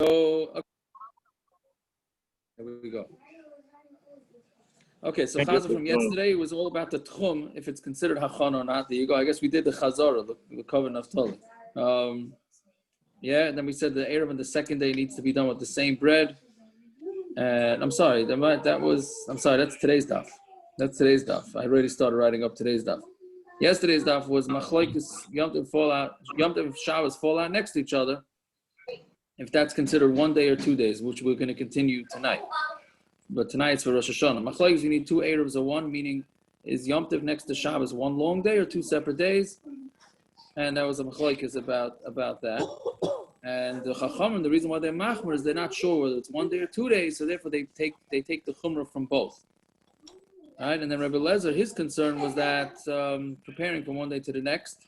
okay. There we go. Okay, so Chazal from yesterday was all about the techum, if it's considered hachana or not. There you go. I guess we did the chazara, the covenant of Toli. And then we said the eruv on the second day needs to be done with the same bread. And I'm sorry, that's today's daf. That's today's daf. I already started writing up today's daf. Yesterday's daf was Machlokes, Yom Tov Shabbos fall out next to each other. If that's considered 1 day or 2 days, which we're going to continue tonight. But tonight it's for Rosh Hashanah. Machlokes, you need 2 eruvs or 1, meaning is Yom Tov next to Shabbos 1 long day or 2 separate days? And that was a Machlokes about that. And the Chachamim, the reason why they're machmer is they're not sure whether it's 1 day or 2 days, so therefore they take the chumrah from both. All right, and then Rabbi Lezer, his concern was that preparing from 1 day to the next.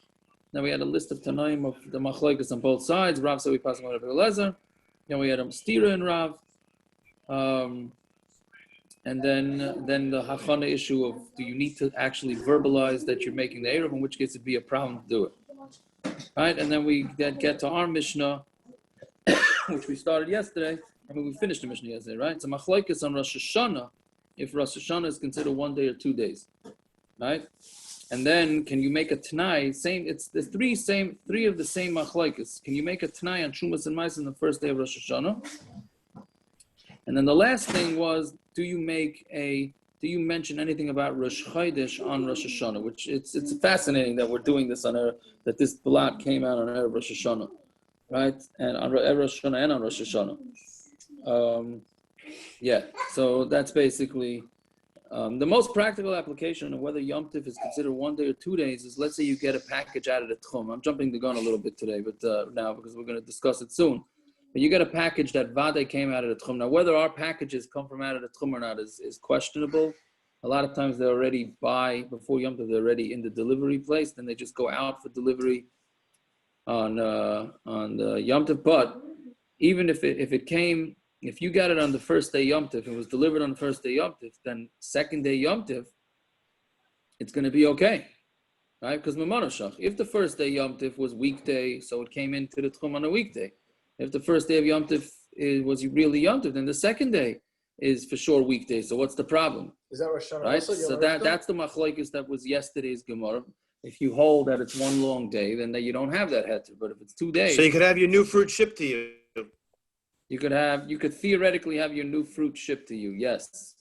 Now we had a list of tnaim of the Machlokes on both sides. Rav said we pass on Rabbi Lezer. Then we had a stira in Rav. And then the hachana issue of do you need to actually verbalize that you're making the eruv, in which case it'd be a problem to do it. Right, and then we get to our Mishna, which we started yesterday. We finished the Mishna yesterday, right? So Machlokes on Rosh Hashana, if Rosh Hashana is considered 1 day or 2 days, right? And then can you make a tnai? Same, it's the three of the same Machlokes. Can you make a tnai on trumos and maasros on the first day of Rosh Hashanah? And then the last thing was, do you mention anything about Rosh Chodesh on Rosh Hashanah? Which it's fascinating that we're doing this that this blot came out on Erev Rosh Hashanah, right? And on Erev Rosh Hashanah and on Rosh Hashanah. So that's basically the most practical application of whether Yom Tov is considered 1 day or 2 days is, let's say you get a package out of the techum. I'm jumping the gun a little bit today, but now because we're going to discuss it soon. But you get a package that Vade came out of the techum. Now, whether our packages come from out of the techum or not is questionable. A lot of times they're already before Yom Tov, they're already in the delivery place. Then they just go out for delivery on the Yom Tov. But even if you got it on the first day Yom Tov, it was delivered on the first day Yom Tov, then second day Yom Tov, it's going to be okay. Right? Because Mamanoshach, if the first day Yom Tov was weekday, so it came into the techum on a weekday. If the first day of Yom Tov was really Yom Tov, then the second day is for sure weekday. So what's the problem? Is that Rosh Hashanah? Right? So that's the Machlokes that was yesterday's Gemara. If you hold that it's 1 long day, then you don't have that heter. But if it's 2 days, so you could have your new fruit shipped to you. You could theoretically have your new fruit shipped to you. Yes.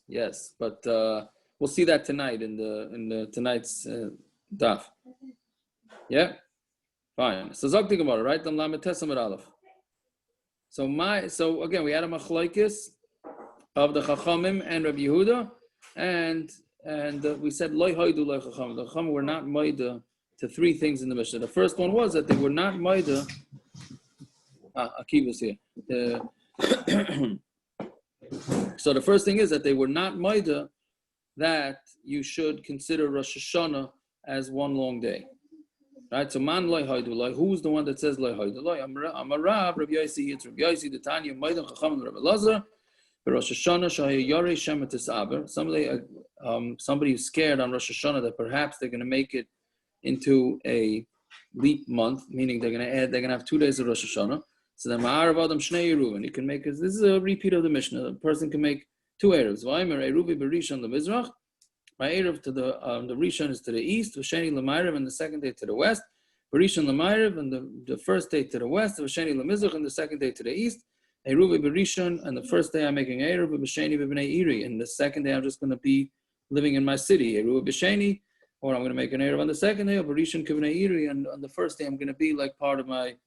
But we'll see that tonight in the tonight's daf. Yeah, fine. So Zog the Gemara, right? So again, we had a Machlokes of the Chachamim and Rabbi Yehuda, and we said loy hoidu loy Chachamim. The Chachamim were not moida to 3 things in the Mishnah. The first one was that they were not moida. Akiva's here. So the first thing is that they were not moida that you should consider Rosh Hashanah as 1 long day. Right, so man loy hoidu loy. Who's the one that says loy hoidu loy? I'm a Rav, Rabbi Yosi. It's Rabbi Yosi. The Tanya Maidan Chacham Rabbi Lazar. Rosh Hashanah Shahya Yorei Shemet Tisaber. Somebody who's scared on Rosh Hashanah that perhaps they're going to make it into a leap month, meaning they're going to have 2 days of Rosh Hashanah. So the Ma'arav Adam Shnei Eruvin. You can make this is a repeat of the Mishnah. A person can make 2 eruvs. Vaymer eruvi berishon lemizrach. My eruv to the Rishon is to the east, Vasheni Lamayrev, and the second day to the west. Rishon Lamayrev, and the first day to the west, Vasheni Lamizrach, and the second day to the east. Eruv Berishon, and the first day I'm making eruv, Vasheni B'bnei Iri, and the second day I'm just going to be living in my city. Eruv B'sheni, or I'm going to make an eruv on the second day, or Berishon K'bnei Iri, and on the first day I'm going to be like part of my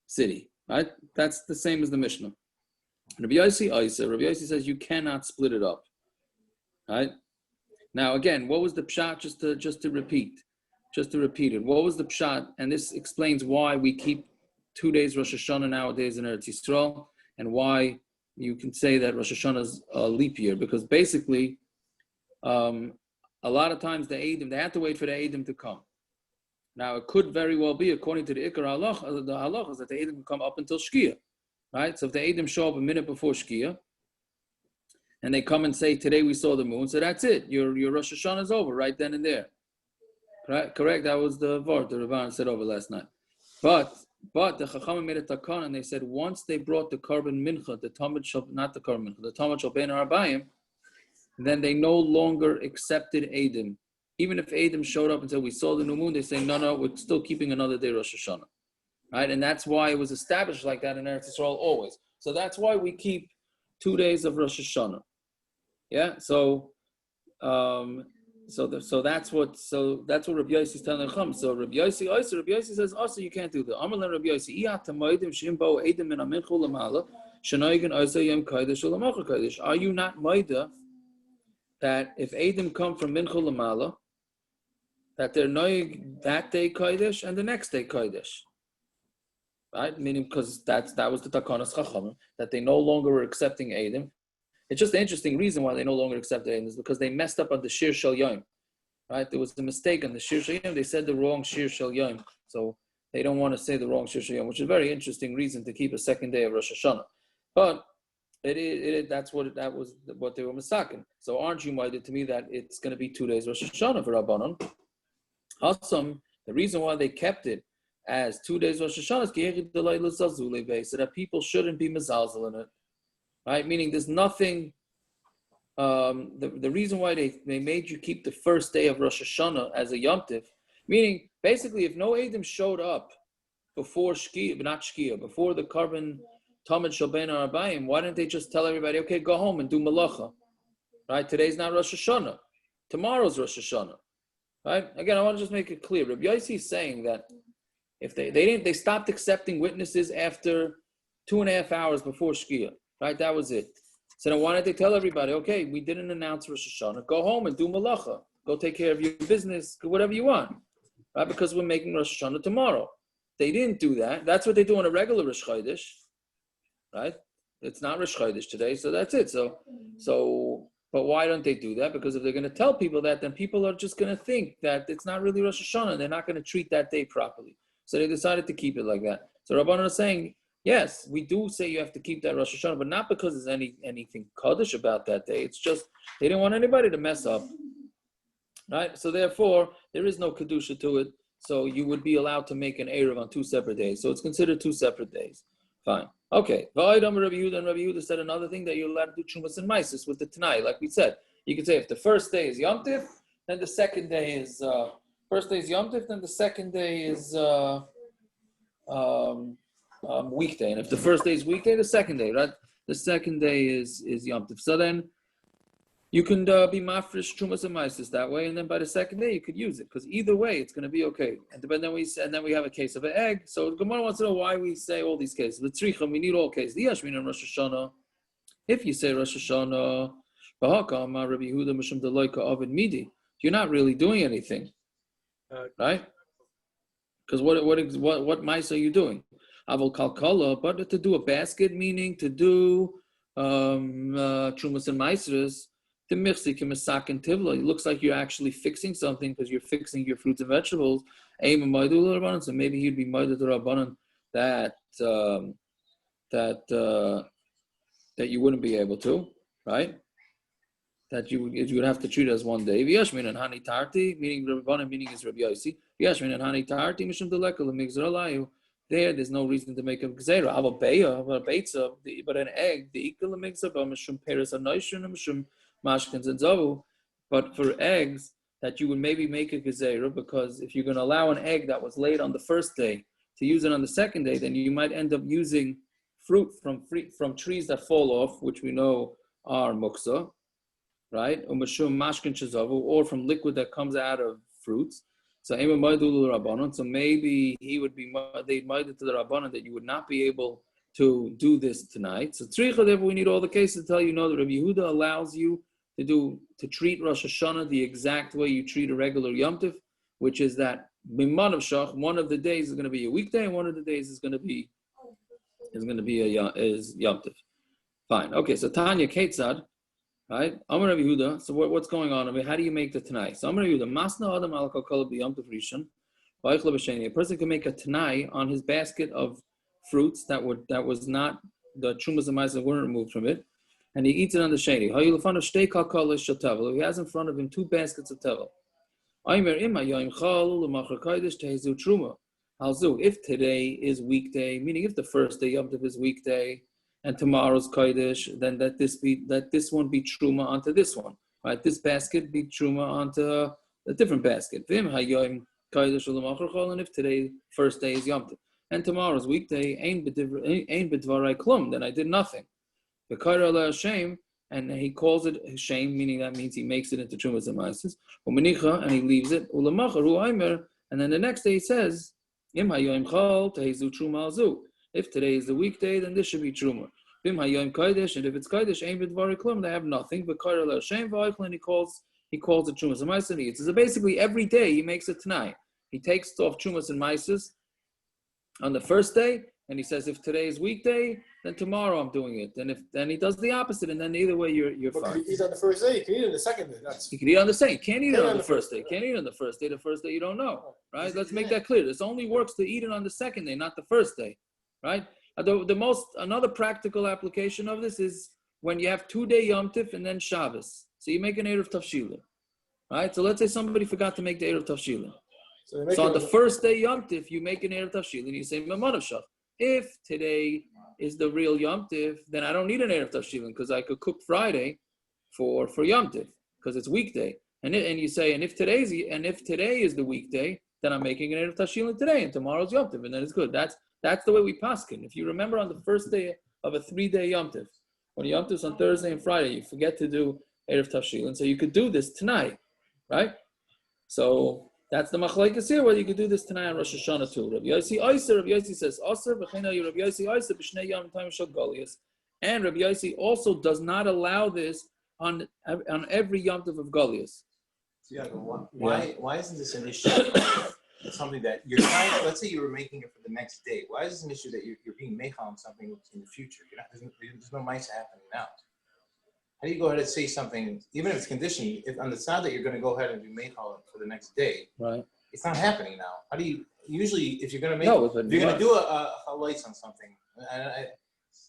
city. Right? That's the same as the Mishnah. Rabbi Yosi says you cannot split it up. Right? Now again, what was the pshat? Just to repeat it. What was the pshat? And this explains why we keep 2 days Rosh Hashanah nowadays in Eretz Yisrael, and why you can say that Rosh Hashanah is a leap year. Because basically, a lot of times they had to wait for the Eidim to come. Now it could very well be, according to the Ikar Halach, the Halach is that the Eidim can come up until Shkia, right? So if the Eidim show up a minute before Shkia, and they come and say, today we saw the moon, so that's it. Your Rosh Hashanah is over right then and there. Right? Correct? That was the word the Rebbe said over last night. But But the Chachamim made a takon, and they said once they brought the carbon mincha, the tamid shal, not the carbon mincha, the tamid shal ben arbayim, then they no longer accepted Eidim. Even if Eidim showed up and said, we saw the new moon, they say, no, we're still keeping another day Rosh Hashanah. Right? And that's why it was established like that in Eretz Yisrael always. So that's why we keep 2 days of Rosh Hashanah. Yeah? So that's what Rabbi Yosi is telling Chum. So Rabbi Yosi says, also you can't do that. Amar Rabbi Yosi, are you not maida that if Eidim come from Mincha Lamala, that they're noig that day Kodesh and the next day Kodesh? Right? Meaning because that was the Takanas Chachamim, that they no longer were accepting Eidim. It's just an interesting reason why they no longer accept Eidim is because they messed up on the Shir Shel Yom. Right? There was a mistake on the Shir Shel Yom. They said the wrong Shir Shel Yom. So they don't want to say the wrong Shir Shel Yom, which is a very interesting reason to keep a second day of Rosh Hashanah. But that's what they were mistaken. So aren't you minded to me that it's going to be 2 days Rosh Hashanah for Rabbanon? Awesome. The reason why they kept it as 2 days Rosh Hashanah is so that people shouldn't be mezalzel in it. Right? Meaning there's nothing, the reason why they made you keep the first day of Rosh Hashanah as a Yom Tiv, meaning basically if no Eidim showed up before before the carbon Tamid Shal Ben Arbayim, why didn't they just tell everybody, okay, go home and do malacha? Right? Today's not Rosh Hashanah. Tomorrow's Rosh Hashanah. Right? Again, I want to just make it clear. Rabbi Yosi is saying that if they stopped accepting witnesses after 2.5 hours before Shkia. Right? That was it. So then why didn't they tell everybody, okay, we didn't announce Rosh Hashanah, go home and do malacha. Go take care of your business, whatever you want. Right? Because we're making Rosh Hashanah tomorrow. They didn't do that. That's what they do on a regular Rosh Chodesh. Right? It's not Rosh Chodesh today, so that's it. So, but why don't they do that? Because if they're going to tell people that, then people are just going to think that it's not really Rosh Hashanah. They're not going to treat that day properly. So they decided to keep it like that. So Rabbanan is saying, yes, we do say you have to keep that Rosh Hashanah, but not because there's anything Kaddish about that day. It's just they didn't want anybody to mess up. Right? So therefore, there is no Kedusha to it. So you would be allowed to make an eruv on 2 separate days. So it's considered 2 separate days. Fine. Okay. Rabbi Yehuda said another thing that you're allowed to do trumos and maasros with the tnai. Like we said, you could say if the first day is Yom Tiv, then the second day is first day is Yom Tiv, then the second day is weekday. And if the first day is weekday, the second day, right? The second day is Yom Tiv. So then you can be mafresh trumos and maasros that way, and then by the second day you could use it because either way it's going to be okay. But then we have a case of an egg. So Gemara wants to know why we say all these cases. The tzricha, we need all cases. The Yashmin and Rosh Hashanah. If you say Rosh Hashanah, Rabbi Yehuda Mishum Deloika Ovid Midi, you're not really doing anything, right? Because what mice are you doing? Avol kalkala, but to do a basket, meaning to do trumos and maasros. The mirsi k'mesak and tivla. It looks like you're actually fixing something because you're fixing your fruits and vegetables. So maybe he'd be ma'idul rabbanon that you wouldn't be able to, right? That you would have to treat it as 1 day. V'yashmin and hani tarti, meaning rabbanon, meaning is Rabbi Yosi. V'yashmin and hani tarti mishum deleka l'migzar alayu. There's no reason to make a gzeira. But an egg, the equal l'migzar mishum peres anoishun mishum mashkins and zavu, but for eggs that you would maybe make a gezeira, because if you're going to allow an egg that was laid on the first day to use it on the second day, then you might end up using fruit from trees that fall off, which we know are muksa, right? Or from liquid that comes out of fruits. So maybe he would be they'd made it to the rabbanon that you would not be able to do this tonight. So we need all the cases to tell you, no, that Rabbi Yehuda allows you to treat Rosh Hashanah the exact way you treat a regular Yom Tiv, which is that one of the days is going to be a weekday and one of the days is going to be Yom Tiv. Fine. Okay. So Tanya Ketzad, right? Amar Rabbi Yehuda. So what's going on? I mean, how do you make the tnai? So Amar Rabbi Yehuda, Masna Adam al Kol Yom Tiv Rishon. A person can make a tnai on his basket of fruits that was not the trumos and maasros weren't removed from it, and he eats it on the sheni. He has in front of him 2 baskets of tevel. Alzu, if today is weekday, meaning if the first day Yom Tov is weekday and tomorrow's Kodesh, then that this one be truma onto this one, right? This basket be truma onto a different basket. Vim hayoim Kodesh u'lemachar, and if today first day is Yom Tov and tomorrow's weekday ain't b'dvarai klum, then I did nothing. V'kaira la Hashem, and he calls it shame, meaning that means he makes it into trumos and maasros. U'menicha, and he leaves it. U'lemachar u'aimer, and then the next day he says, Im hayoim chol tehezu truma alzu. If today is the weekday, then this should be truma. Im hayoim kodesh, and if it's kodesh, ain't b'dvarai klum, they have nothing. V'kaira la Hashem v'aychel, and he calls it trumos and maasros. So basically every day he makes a tnai. He takes off trumos and maasros on the first day, and he says, if today is weekday, then tomorrow I'm doing it. And then he does the opposite, and then either way you're fine. He's on the first day. You can eat it on the second day. You can eat on the second. Can't eat it on the first day. Can't eat it on the first day. The first day you don't know, right? Let's make that clear. This only works to eat it on the second day, not the first day, right? Another practical application of this is when you have 2-day Yom Tif and then Shabbos. So you make an eruv tafshila, right? So let's say somebody forgot to make the eruv tafshila. So on the first day Yom Tif, you make an eruv tafshila and you say Mamanavshach. If today is the real Yom Tif, then I don't need an eruv tafshila because I could cook Friday for Yom Tif because it's weekday. And you say, and if today is the weekday, then I'm making an eruv tafshila today, and tomorrow's Yom Tif, and then it's good. That's the way we paskin. If you remember, on the first day of a 3-day Yom Tif, when Yom Tif's on Thursday and Friday, you forget to do eruv tafshila, and so you could do this tonight, right? So that's the Machlokes here, whether you could do this tonight on Rosh Hashanah too. Rabbi Yosi Oyser, Rabbi Yosi says Oser, Rabbi Yosi Oyser b'shnei yom time shel Goliath. And Rabbi Yosi also does not allow this on every Yom Tov of Goliath. Yeah, but why isn't this an issue? Something that you're trying. Let's say you were making it for the next day. Why is this an issue that you're being mechal on something in the future? There's no mice happening now. How do you go ahead and say something, even if it's conditioned, if on the side that you're going to go ahead and do mechal for the next day? Right. It's not happening now. How do you usually, if you're going to make, if you're going to do a lights on something,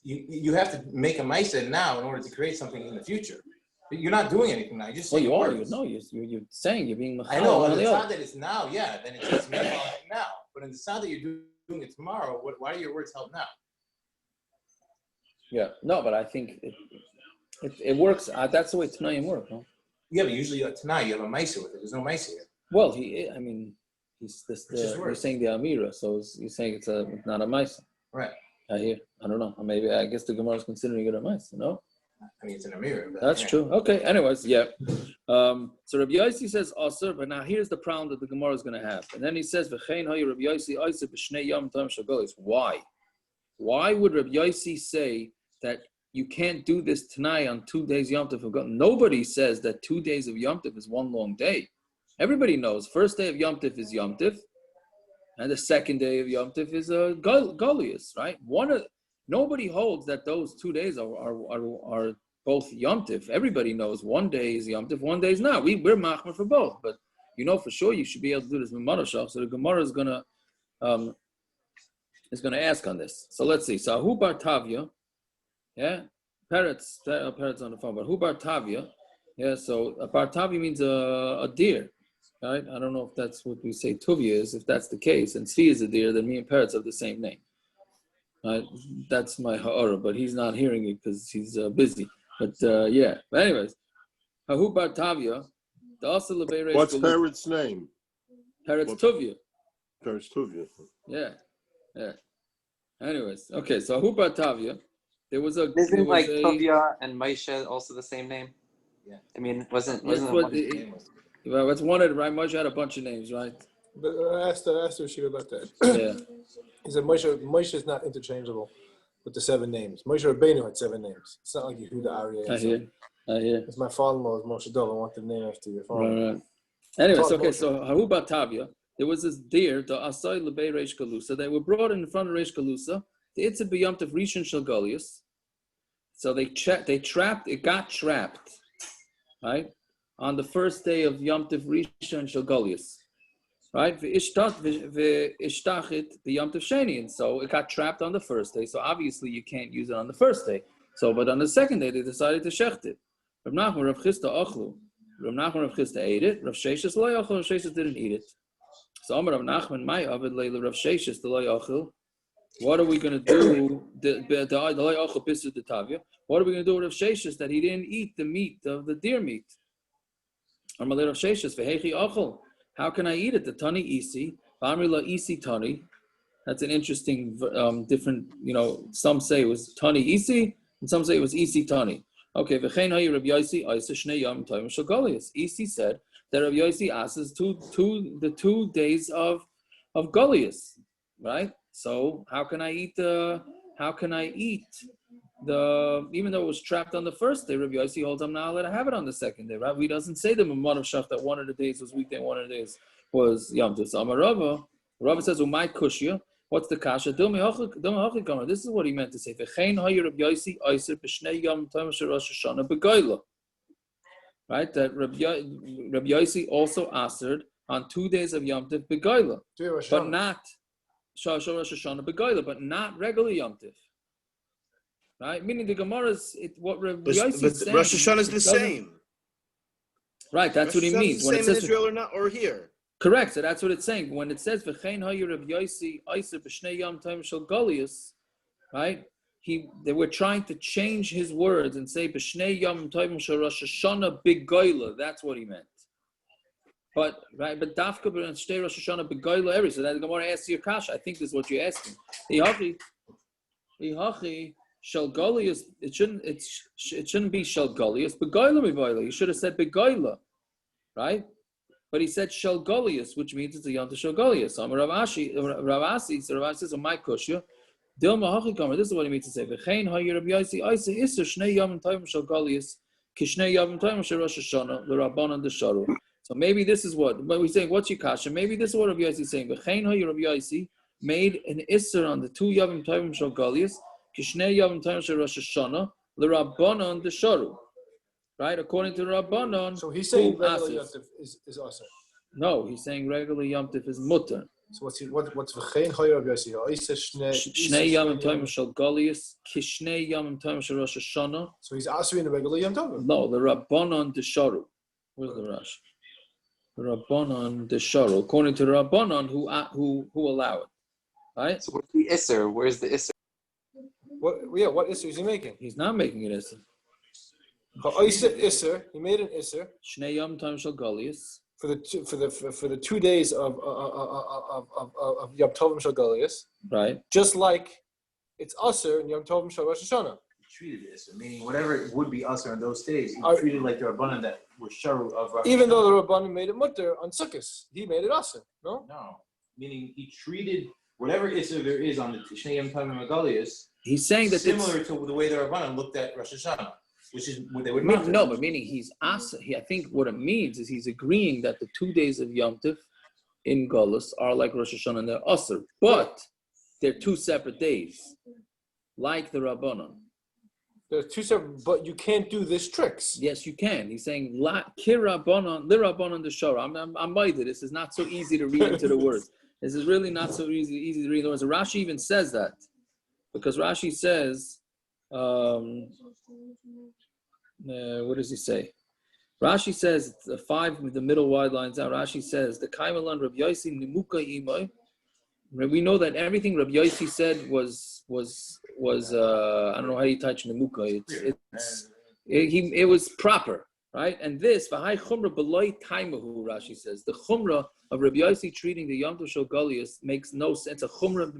you have to make a ma'isa now in order to create something in the future. But you're not doing anything now. You just you are. You're saying you're being. I know. On the side that it's now, yeah, then it's just mechal now. But in the side that you're doing it tomorrow, why do your words help now? Yeah. No, but I think it works. That's the way tnai work, no? Yeah, but usually tonight you have a ma'isa with it. There's no ma'isa here. Well, he's saying the amira, so he's saying it's not a ma'isa. Right. I don't know. Maybe I guess the Gemara is considering it a ma'isa, no? I mean, it's an amira. That's true. Okay. Anyways, yeah. So Rabbi Yosi says Aser, but now here's the problem that the Gemara is going to have. And then he says, V'chein hayu Rabbi Yosi Aser b'shnei yom tam shagolis. Why? Why would Rabbi Yosi say that you can't do this tonight on 2 days Yom Tov of God? Nobody says that 2 days of Yom Tov is one long day. Everybody knows first day of Yom Tov is Yom Tov, and the second day of Yom Tov is Goliath, right? Nobody holds that those 2 days are both Yom Tov. Everybody knows 1 day is Yom Tov, 1 day is not. We're machmer for both, but you know for sure you should be able to do this with Maasros. So the Gemara is gonna ask on this. So let's see. So Ahu Bar Tavya, yeah, parrots on the phone. But Ahu Bar Tavya, yeah. So a Bar Tavya means a deer, right? I don't know if that's what we say Tuvia is. If that's the case, and Tzvi is a deer, then me and parrots have the same name. That's my ha'ara, but he's not hearing it because he's busy. But yeah. But anyways, Ahu Bar Tavya. What's parrot's name? Parrot's Tuvia. Parrot's Tuvia. Yeah. Anyways, okay. So Ahu Bar Tavya. Isn't Tovia and Moshe also the same name? Yeah. I mean, wasn't what's one of right? Moshe had a bunch of names, right? But I asked her about that. Yeah. He said Moshe is not interchangeable with the 7 names. Moshe Rabbeinu had 7 names. It's not like Yehuda Aryeh. I hear. It's my father-in-law's Moshe Dov. I want the name after your father. Right. Anyways, okay. So Ahu Bar Tavya, there was this deer, the Asai Lebei Reish Galusa. They were brought in front of Reish Galusa. The Itzad B'Yom Tov Rishon Shel Goliath. So it got trapped, right, on the first day of Yom Tov Rishon Shel Goliath, right? V'ishtachit b'Yom Tov Sheni, and so it got trapped on the first day. So obviously you can't use it on the first day. So, but on the second day they decided to shecht it. Rav Nachman, Rav Chisda achlu. Rav Nachman, Rav Chisda ate it. Rav sheishes lo yachlu. Rav sheishes didn't eat it. So Amar Rav Nachman, my avid leila Rav sheishes the loy achil. What are we going to do? What are we going to do with Rav sheishes that he didn't eat the meat of the deer meat? Amar Rav sheishes vehechi achil. How can I eat it? The tani isi, Amri la isi tani. That's an interesting, different. Some say it was tani isi, and some say it was isi tani. Okay, v'chein hayi Rav Yosi Isa Shnei Yom Tovim Shel Golius. Isi said that Rav Yosi asks the 2 days of Golius, right? So how can I eat the? Even though it was trapped on the first day, Rav Yosi holds I'm not allowed to have it on the second day, right? He doesn't say the Mamad of Shach that one of the days was weekday, one of the days was Yom Tov. So Amar Rava says, "Umay kushya." What's the kasha? This is what he meant to say. Right? That Rabbi Yosi also answered on 2 days of Yom Tov begoila, but not Rosh Hashanah begoila, but not regular Yom Tov. Right? Meaning the Gemara's what Rabbi Yosi is saying. Rosh Hashanah is the same. Right. That's what he means when it says in Israel or here. Correct. So that's what it's saying. When it says "V'chein hayu Rabbi Yosi Eiser b'shnei Yom Tovim Shel Golius," right? They were trying to change his words and say b'shnei Yom Tovim Shel Rosh Hashanah begoila. That's what he meant. But Dafka b'shnei Rosh Hashanah begoila every. So that the Gemara asks you kasha. I think this is what you're asking. Ihachi Shel Golius. It shouldn't be Shel Golius. Begoila begoila. You should have said begoila, right? But he said Shel Golius, which means it's a Yom Tov Shel Golius. So Rav Asi says, "On my kushya, Dilma Hachikamer." This is what he means to say. V'chein hayi Rav Yosi Isa Isser Shnei Yom Tovim Shel Golius Kishnei Yom Tovim Shel Rosh Hashanah l'Rabbanan Desharu. So maybe this is what we're saying. What's your kasha? Maybe this is what Rav Yosi is saying. V'chein hayi Rav Yosi made an Isser on the 2 Yom Tovim Shel Golius Kishnei Yom Tovim Shel Rosh Hashanah l'Rabbanan Desharu. Right, according to Rabbanon. So he's saying regular Yom Tov is asr. No, he's saying regular Yom Tov is mutter. So what's v'chein hayu Rav Yosi? Shnei Yom Tovim Shel Golius, Kishnei Yom Tovim Shel Rosh Hashanah. So he's asr in the regular Yom Tov. No, the Rabbanon Desharu. Where's the Rash? The Rabbanon Desharu. According to Rabbanon, who allow it, right? So where's the Isser? Where's the Isser? What Isser is he making? He's not making it Isser. Isser, he made an Isser. Shnei Yom Tovim Shel Golius. For the 2 days of Yom Tovim Shel Golius, right? Just like it's Aser in Yom Tovim Shel Rosh Hashanah. He treated it Aser, meaning whatever it would be Aser in those days, he treated like the Rabbanan that were Sharu of Rosh Hashanah. Even though the Rabbanan made it Mutter on Sukkot, he made it Aser. No, meaning he treated whatever Aser there is on the Shnei Yom Tovim Shel Golius. He's saying that similar to the way the Rabbanan looked at Rosh Hashanah. Which is what they would but meaning he's asa. I think what it means is he's agreeing that the 2 days of Yom Tov in Golus are like Rosh Hashanah and they're asr, but they're 2 separate days, like the Rabbanon. They're 2 separate, but you can't do this tricks. Yes, you can. He's saying la kirabbanon lirabbanon deshara. I'm by this. Is not so easy to read into the words. This is really not so easy to read the words. Rashi even says that because Rashi says. What does he say? Rashi says the middle wide lines out. Rashi says the Kaimalan Rabbi Yosi Nimuka Imai. We know that everything Rabbi Yosi said was I don't know how you touch Nimuka. It was proper, right? And this V'hai Chumra B'loi Taimahu. Rashi says the Chumra of Rabbi Yosi treating the Yom Tov Shel Golius makes no sense. A Chumra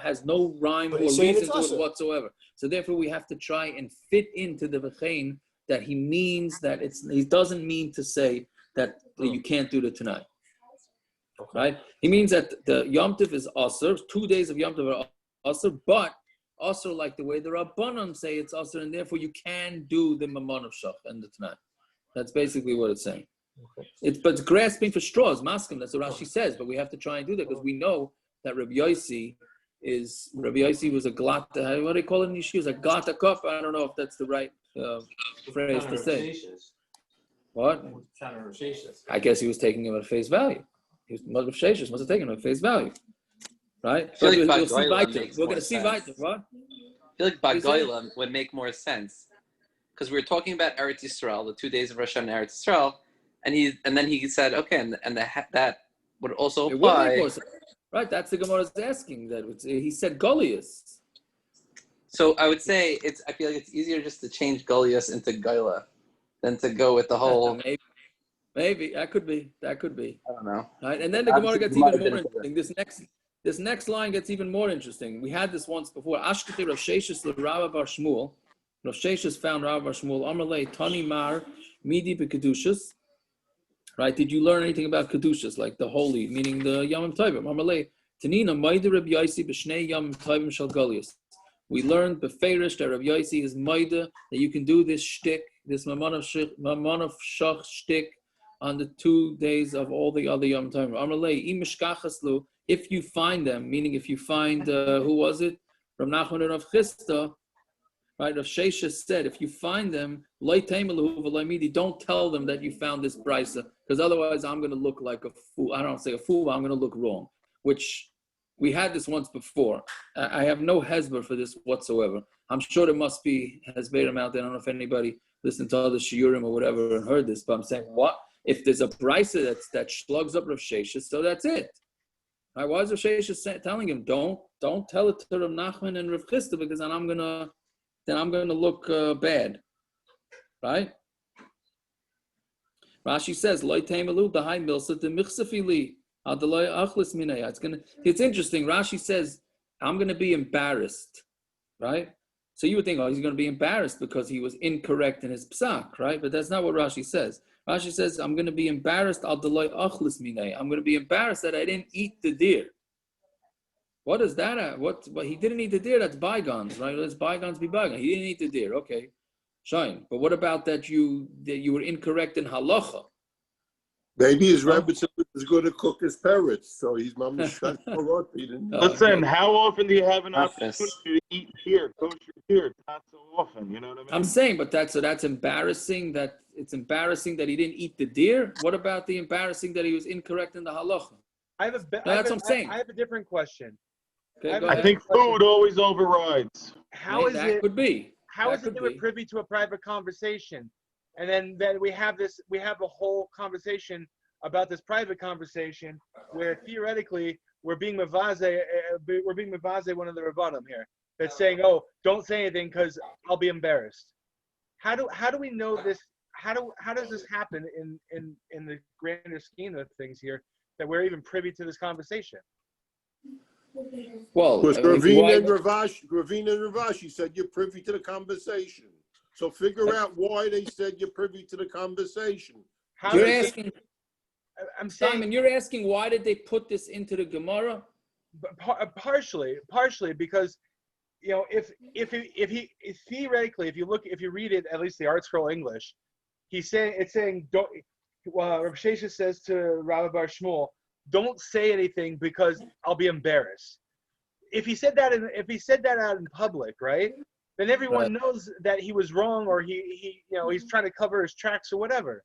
has no rhyme or reason to it whatsoever. So therefore, we have to try and fit into the v'chein that he means that he doesn't mean to say that you can't do the tnai. Right? He means that the Yom Tov is asr. 2 days of Yom Tov are asr, but asr like the way the Rabbanon say it's asr, and therefore you can do the mamon of shach and the tnai. That's basically what it's saying. But it's grasping for straws, maskim. That's what Rashi says. But we have to try and do that because we know that Rabbi Yosi was a glata. What do they call it in Yeshiva? A glata cup. I don't know if that's the right phrase to say. What? I guess he was taking him at face value. He was sheishes must have taken him at face value, right? We're going to see Vaita. What? I feel like Bagoyla would make more sense because we were talking about Eretz Yisrael, the 2 days of Rosh Hashanah Eretz Yisrael, and then he said, okay, and that would also It would make apply. more sense. Right, that's the Gemara's asking. He said Goliath. So I would say I feel like it's easier just to change Goliath into Gaila than to go with the whole. Maybe that could be. I don't know. Right, and then the Gemara gets even more interesting. This next line gets even more interesting. We had this once before. Ashketi Rav sheishes l'Rav bar Shmuel. Rav sheishes found Rav bar Shmuel. Amalei Tani Mar Midi bekedushas. Right? Did you learn anything about kedushas, like the holy, meaning the yomim tovim? Amalei Tanina Maida Reb Yosi b'shnei yomim tovim shel Goliath. We learned beferish that Reb Yosi is Maida that you can do this shtick, this mamon of shach shtick on the 2 days of all the other Yom Tovim. Amalei imishkachaslu. If you find them, meaning if you find who was it? From Nachman and Rav Chisda, right? Rav sheishes said, if you find them, don't tell them that you found this brisa, because otherwise I'm going to look like a fool. I don't say a fool, but I'm going to look wrong. Which we had this once before. I have no hezbollah for this whatsoever. I'm sure there must be hezbollah out there. I don't know if anybody listened to other shiurim or whatever and heard this, but I'm saying, what? If there's a brisa that slugs up Rav sheishes, so that's it. Right, why is Rav sheishes telling him, don't tell it to Rav Nachman and Rav Chisda, because then I'm gonna look bad, right? Rashi says, "Lo teimelu dahai milsa de michsafili adaloi achlis minay." It's interesting. Rashi says, "I'm gonna be embarrassed," right? So you would think, oh, he's gonna be embarrassed because he was incorrect in his psak, right? But that's not what Rashi says. Rashi says, I'm going to be embarrassed. I'm going to be embarrassed that I didn't eat the deer. What is that? What he didn't eat the deer? That's bygones, right? Let's bygones be bygones. He didn't eat the deer. Okay, shine. But what about that you were incorrect in halacha? Maybe his Rebbe is going to cook his parrots, so he's mamish. Listen, how often do you have an opportunity to eat deer, kosher deer? Not so often, you know what I mean? I'm saying, but that's embarrassing. That it's embarrassing that he didn't eat the deer. What about the embarrassing that he was incorrect in the halacha? That's what I'm saying. I have a different question. Okay, I think food always overrides. How is that it? Could be. How is it that we're privy to a private conversation, and then we have a whole conversation about this private conversation where theoretically we're being mavaze one of the rabbanim here that's saying, oh, don't say anything because I'll be embarrassed. How do we know this? How does this happen in the grander scheme of things here that we're even privy to this conversation? Well, Ravina and Ravashi said you're privy to the conversation. So figure out why they said you're privy to the conversation. You're asking. I'm saying, Simon, you're asking why did they put this into the Gemara? Partially because, you know, if theoretically, if you read it, at least the Art Scroll English, it's saying don't. Rav sheishes says to Rav bar Shmuel, don't say anything because I'll be embarrassed. If he said that out in public, right? Then everyone knows that he was wrong, or he's trying to cover his tracks or whatever.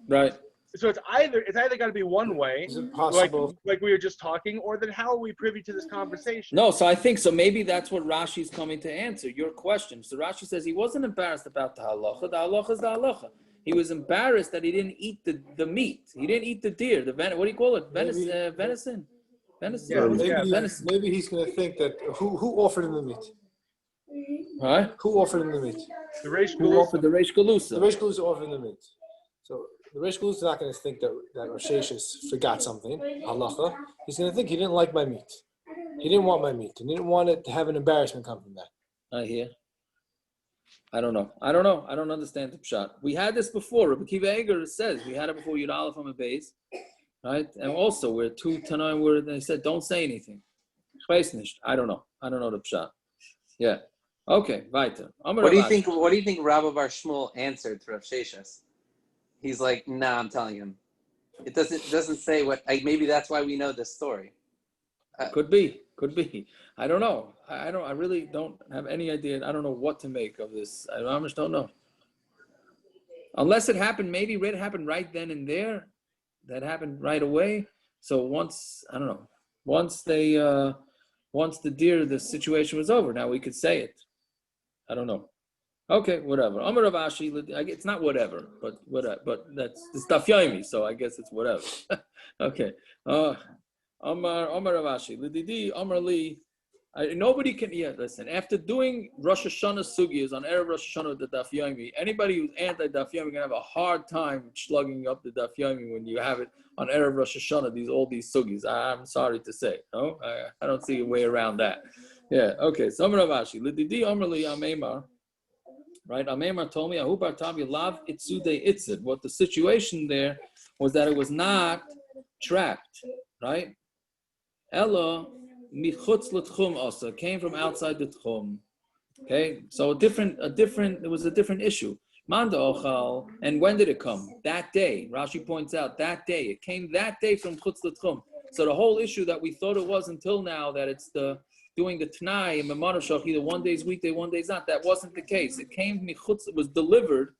Right. So it's either got to be one way, Is it possible? like we were just talking, or then how are we privy to this conversation? No, so I think so. Maybe that's what Rashi's coming to answer your question. So Rashi says he wasn't embarrassed about the halacha. The halacha is the halacha. He was embarrassed that he didn't eat the meat. He didn't eat the deer. What do you call it? Venison. Venison. Maybe he's going to think that who offered him the meat? Right? Who offered him the meat? The Reish Who offered the Reish Galusa? The Reish Galusa offered him the meat. So the Reish Galusa is not going to think that Rosh Hashanah forgot something, halacha. He's going to think he didn't like my meat. He didn't want my meat. And he didn't want it to have an embarrassment come from that. I hear. I don't know. I don't understand the pshat. We had this before. Rabbi Kiva Eger says we had it before Yud Aleph on the base, right? And also we're two tnai where they said don't say anything. I don't know. I don't know the pshat. Yeah. Okay. Weiter. What do you think? What do you think Rabbi Bar Shmuel answered to Rav sheishes? He's like, nah, I'm telling him. It doesn't say what. Maybe that's why we know this story. Could be. I don't know. I really don't have any idea. I don't know what to make of this. I almost don't know. Unless it happened, maybe it happened right then and there. That happened right away. So once the situation was over, now we could say it. I don't know. Okay, whatever. Amar Rav Ashi, it's not whatever, but whatever. But that's Daf Yomi, so I guess it's whatever. Okay. Amar Rav Ashi, Lididi Amar Li. Nobody can. Yeah, listen. After doing Rosh Hashanah sugyas on erev Rosh Hashanah with the Daf Yomi, anybody who's anti Daf Yomi gonna have a hard time slugging up the Daf Yomi when you have it on erev Rosh Hashanah. All these sugyas. I'm sorry to say. No, I don't see a way around that. Yeah. Okay. So Amar Rav Ashi, Lididi Amar Li Amemar. Right, Amemar told me, "Ahubar Tavi Lav Itzude Itzid." What the situation there was that it was not trapped, right? Ella michutz l'tchum also came from outside the tchum. Okay, so it was a different issue. Manda ochal, and when did it come? That day. Rashi points out that day. It came that day from chutz l'tchum. So the whole issue that we thought it was until now that it's doing the tnai and maasros, either one day's weekday, one day's not. That wasn't the case. It came michutz. It was delivered.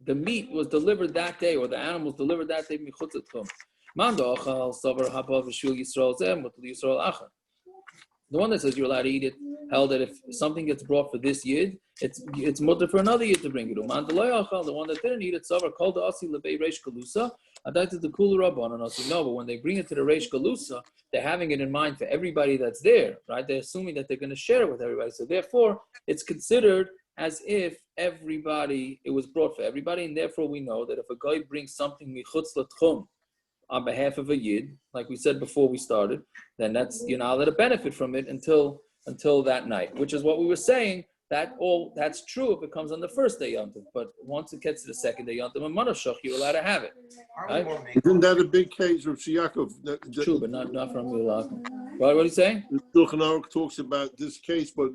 The meat was delivered that day, or the animal was delivered that day michutz l'tchum. Manda ochal savar haba v'shul Yisrael zeh mutal Yisrael acher. The one that says you're allowed to eat it held that if something gets brought for this yid, it's mutter for another yid to bring it. The one that didn't eat it, savar called the asi lebei reish galusa. Adaited the kula rabban and asi. No, but when they bring it to the reish galusa, they're having it in mind for everybody that's there, right? They're assuming that they're going to share it with everybody. So therefore, it's considered as if it was brought for everybody, and therefore we know that if a guy brings something michutz l'tchum on behalf of a yid, like we said before we started, then you're not allowed to benefit from it until that night, which is what we were saying. That's true if it comes on the first day yontif, but once it gets to the second day yontif and manashach, you're allowed to have it. Right? Isn't that a big case of Shiyakov? True, but not from Milak. What are you saying? The Shulchan Aruch talks about this case, but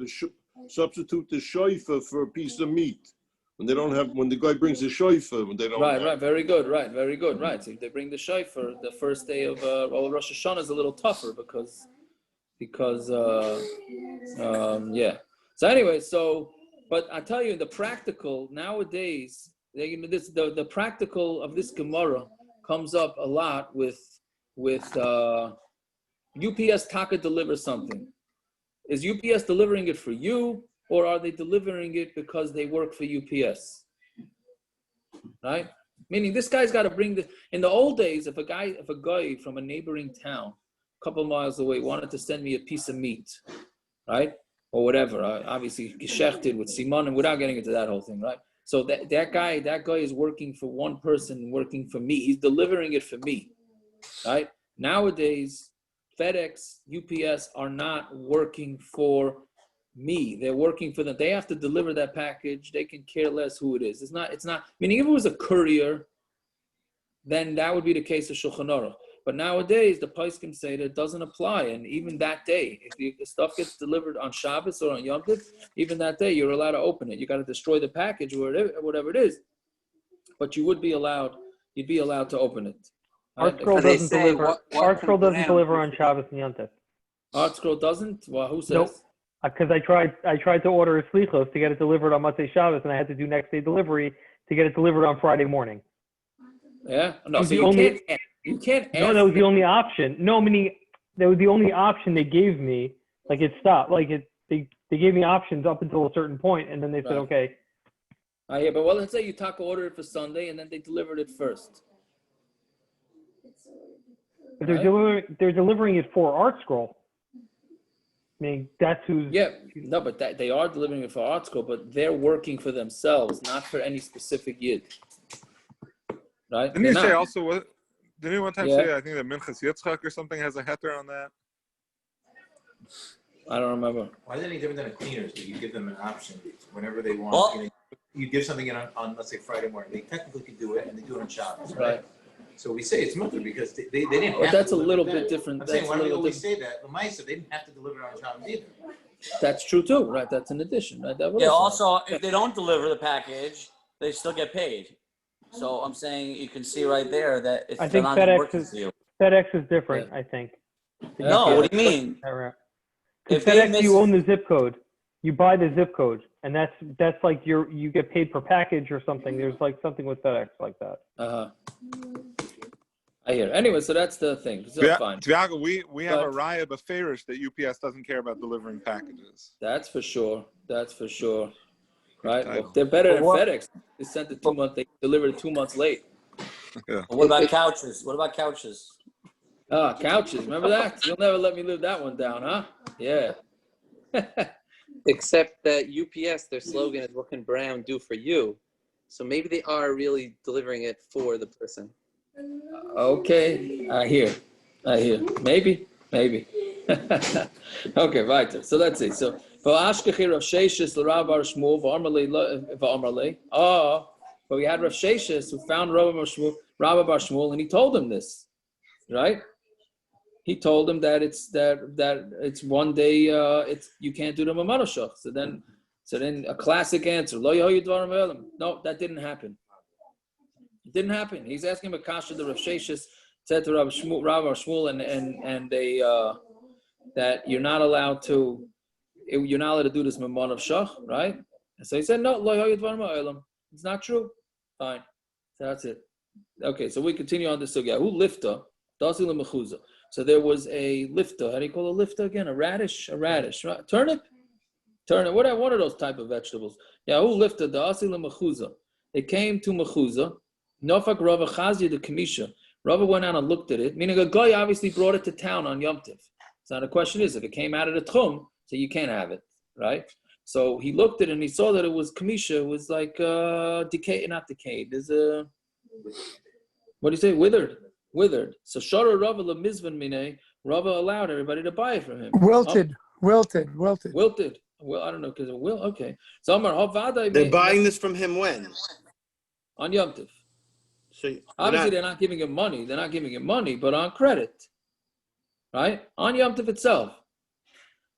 substitute the shofar for a piece of meat. When the guy brings the shofar, when they don't. Right, very good, right. So if they bring the shofar, the first day of Rosh Hashanah is a little tougher because yeah. So anyway, but I tell you, the practical nowadays, the practical of this Gemara comes up a lot with UPS Taka delivers something. Is UPS delivering it for you? Or are they delivering it because they work for UPS? Right? Meaning this guy's got to bring in the old days, if a guy from a neighboring town, a couple miles away, wanted to send me a piece of meat, right? Or whatever, obviously geshechted with Simon, and without getting into that whole thing, right? So that guy is working for one person, working for me. He's delivering it for me, right? Nowadays, FedEx, UPS are not working for me. They're working for them. They have to deliver that package. They can care less who it is. It's not meaning if it was a courier, then that would be the case of Shulchan Aruch. But nowadays the poskim say that it doesn't apply, and even that day, if the stuff gets delivered on Shabbos or on Yom Tov, even that day you're allowed to open it. You got to destroy the package or whatever it is, but you'd be allowed to open it. Artscroll doesn't deliver. Artscroll doesn't deliver on Shabbos and Yom Tov. Artscroll doesn't? Well, who says? Nope. Because I tried to order a slichos to get it delivered on Motzei Shabbos, and I had to do next day delivery to get it delivered on Friday morning. Yeah, no. So you can't. No, that was the only option. No, meaning that was the only option they gave me. Like it stopped. They gave me options up until a certain point, and then they said, okay. Yeah, but let's say you order it for Sunday, and then they delivered it first. But they're delivering it for Artscroll. I mean, that's who's... Yeah, no, but they are delivering it for Artscroll, but they're working for themselves, not for any specific yid. Right? Didn't you say also what? Didn't you one time say, I think that Minchas Yitzchak or something has a heter on that? I don't remember. Why is it any different than a cleaners? That you give them an option whenever they want. Well, you give something in on, let's say, Friday morning. They technically can do it, and they do it on Shabbos, right? So we say it's mutter because they didn't have that's a little bit different. I'm saying, why do we always say that? The Maisa, they didn't have to deliver it on Shabbos either. That's true too, right? That's an addition, right? Also, if they don't deliver the package, they still get paid. So I'm saying you can see right there that it's I think FedEx is different, I think. No, what do you mean? If FedEx, you own the zip code. You buy the zip code, and that's like you get paid per package or something. There's like something with FedEx like that. I hear. Anyway, so that's the thing. So fine. Tiago, we have a raya beferish that UPS doesn't care about delivering packages. That's for sure. right? Well, they're better than What- FedEx. They sent it 2 months. They delivered it 2 months late. Yeah. What about couches? What about couches? Ah, couches. Remember that? You'll never let me live that one down, huh? Yeah. Except that UPS, their slogan is "What can Brown do for you?" So maybe they are really delivering it for the person. Okay, I hear. Maybe. Okay, right. So let's see. So for Ashkechi Rav Sheishes l'Rav Bar Shmuel v'Amrle. But we had Rav Sheishes who found Rav Bar Shmuel, and he told him this, right? He told him that it's one day. It's you can't do the mamarashach. So then a classic answer. Lo yahoyu dvarim ve'elam. No, that didn't happen. It didn't happen. He's asking Makasha the Rav Sheishes said to Rav Bar Shmuel, and they that you're not allowed to do this mamon of shach, right? And so he said no, lo yahoyu dvarim ve'elam. It's not true. Fine. So that's it. Okay, so we continue on this sugya. Who lifta? Dasi lemechuza. So there was a lifta. How do you call a lifta again? A radish, right? Turnip, whatever, one of those type of vegetables. Yeah, who lifta? The asi lemechuza. It came to mechuza. Nofak Rava Chazia the Kamisha. Rava went out and looked at it, meaning a guy obviously brought it to town on Yom Tiv. So now the question is, if it came out of the techum, so you can't have it, right? So he looked at it and he saw that it was Kamisha. It was like decayed, not decayed. There's a, what do you say? Withered. So Shara Rava lemizvan mine. Rava allowed everybody to buy it from him. Wilted. Well, I don't know because it will. Okay. So Amar Havada. They're buying this from him when? On Yom Tiv. So obviously they're not giving him money. They're not giving him money, but on credit, right? On Yom Tiv itself.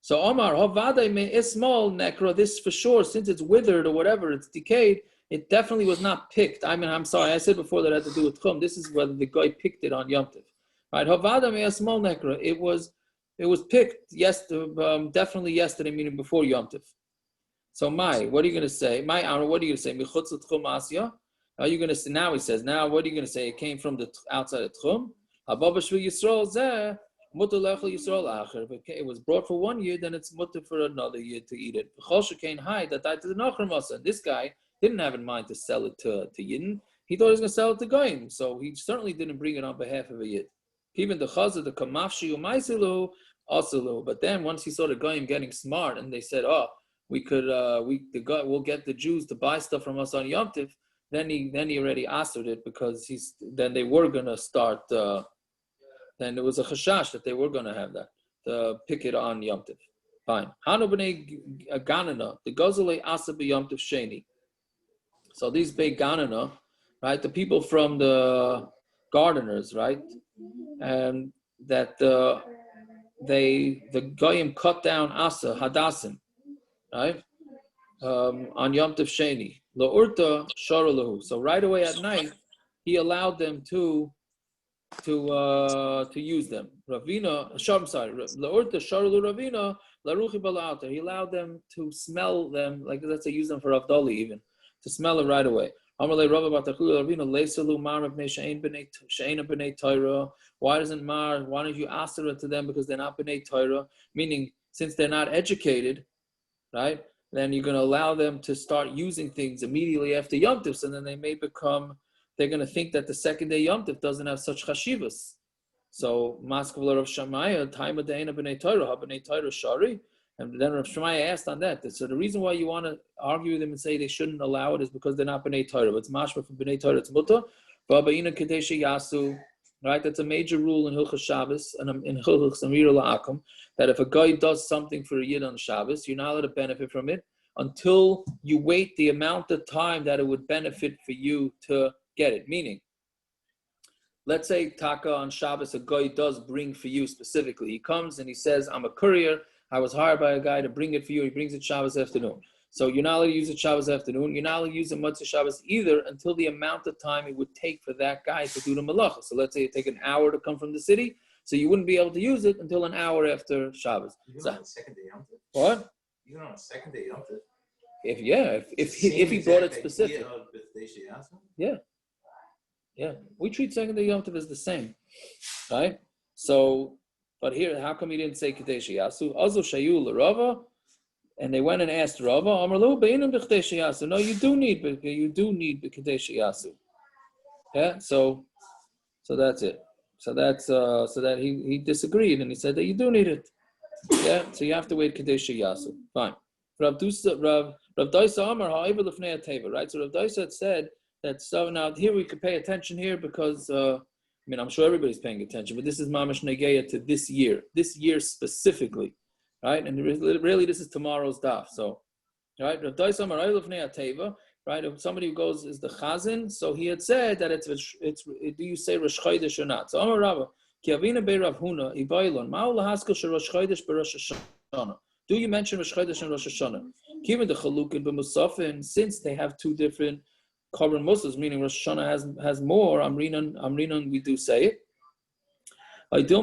So Omar Havada me ismol nekra. This for sure, since it's withered or whatever, it's decayed. It definitely was not picked. I mean, I'm sorry. I said before that it had to do with chum. This is whether the guy picked it on Yom Tiv, right? Havada me ismol nekra. It was picked. Yes, definitely yesterday, meaning before Yom Tiv. So what are you going to say? What are you going to say? Michutz l'tchum asya. Are you going to say, now he says, now what are you going to say? It came from the outside of Tchum. If it was brought for 1 year, then it's mutter for another year to eat it. This guy didn't have in mind to sell it to Yidden. He thought he was going to sell it to Goyim. So he certainly didn't bring it on behalf of a Yid. Even the Chazah, the Kamafshi Umaisilu, Asalu. But then once he saw the Goyim getting smart and they said, we'll get the Jews to buy stuff from us on Yom Tiv. Then he already answered it because then they were gonna start. Then there was a chashash that they were gonna have that to pick it on Yom Tiv. Fine. Hanu b'nei ganana the gozale asa b'Yom Tiv sheni. So these big ganana, right? The people from the gardeners, right? And that the goyim cut down asa hadasim, right? On Yom Tiv sheni. La'urta sharalahu. So right away at night, he allowed them to use them. Ravina, La'urta sharalu Ravina, laruchi bala'ata. He allowed them to smell them, like let's say use them for Avdali even, to smell it right away. Amalei Rava Batachulu Ravina leisalu mar mepnei she'ena b'nei Torah. Why don't you answer it to them because they're not b'nei Torah? Meaning, since they're not educated, right? Then you're going to allow them to start using things immediately after Yom Tiv, so then they're going to think that the second day Yom Tiv doesn't have such chashivas. So, Maskavla Rav Shammai, time of Deina b'nei Torah, ha-b'nei Torah shari, and then Rav Shammai asked on that. So the reason why you want to argue with them and say they shouldn't allow it is because they're not b'nei Torah. But it's mashma for b'nei Torah, it's muta. V'aba'ina kadesha yasu, right? That's a major rule in Hilchas Shabbos and in Hilchas Amira La'akum, that if a guy does something for a Yid on Shabbos, you're not allowed to benefit from it until you wait the amount of time that it would benefit for you to get it. Meaning, let's say Taka on Shabbos, a guy does bring for you specifically. He comes and he says, I'm a courier. I was hired by a guy to bring it for you. He brings it Shabbos afternoon. So you're not allowed to use it Shabbos afternoon. You're not allowed to use it Motzei Shabbos either until the amount of time it would take for that guy to do the malacha. So let's say it take an hour to come from the city. So you wouldn't be able to use it until an hour after Shabbos. Even on the second day Yom Tiv? What? Even on the second day Yom Tiv? If he brought it specific. Yeah. We treat second day Yom Tov as the same, right? So, but here, how come he didn't say Kadesh Yasu? Azu Shayu L'Rava, And they went and asked Rava, Amrlu beinam b'chdesh yasu. No, you do need b'chdesh yasu. Yeah, so that's it. So that he disagreed and he said that you do need it. Yeah, so you have to wait kadesh yasu. Fine. Rav Daisa Amar ha'ivur lefnei teva. Right. So Rav Daisa had said that. So now here we could pay attention here because I'm sure everybody's paying attention, but this is mamash negeya to this year specifically, right? And really this is tomorrow's daf. So, right, Rav Daisa Amar ha'ivur lefnei teva. Right, if somebody who goes is the chazan, so he had said that it's do you say Rosh Chodesh or not? So Amar Rava, Ki avina be Rav Huna ibaylon ma'u lahaskel she Rosh Chodesh beRosh Hashanah. Do you mention Rosh Chodesh and Rosh Hashanah? Given the chalukin b'musafin, since they have two different korban musas, meaning Rosh Hashanah has more. Amrinan, we do say it. Or do